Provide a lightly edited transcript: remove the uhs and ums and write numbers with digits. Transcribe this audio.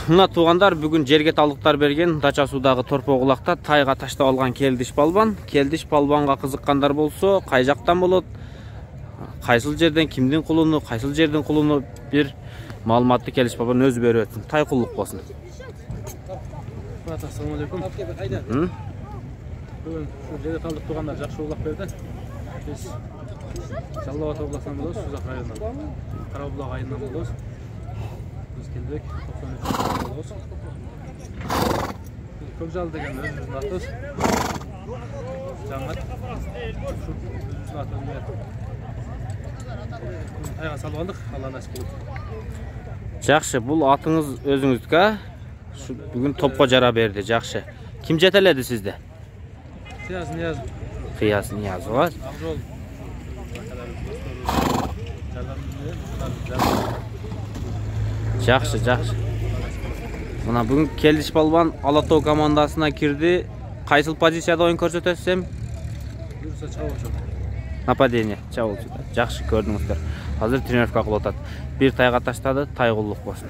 Мына туугандар бүгүн жерге талдыктар берген Дача суудагы Торпоголакта тайга таштап алган Келдиш балбан. Келдиш балбанга кызыккандар болсо, кай жактан болот, кайсыл жерден, кимдин кулуну, кайсыл жердин кулуну бир маалыматты Келдиш балбан өзү берип өтсүн. Тай куллук болсун. Assalamu alaikum. Бүгүн жерге талдык туугандар жакшы улак берди. Биз Жалал Абад областынан болобуз, Сузак районунан. Карабулак айылынан болобуз. Biz keldik, 93 болобуз. Көкжал деген өзүбүздүн атыбыз. Жаңат. Ушу өзүбүздүн атыбыз. Тайга салып алдык, Алла насип кылып. Жакшы, бул атыңыз өзүңүздүкү, бүгүн топко жара берди, жакшы. Ким жетеледи сизди? Кыяз Ниязов. Жакшы. Мына бүгүн Келдиш балбан Ала Тоо командасына кирди. Кайсыл позицияда оюн көрсөтөсүм? Нападение, чабуулчуда. Жакшы көрдүңүздөр. Азыр тренировка кылып атат. Бир тайга таштады, тай куллук болсун.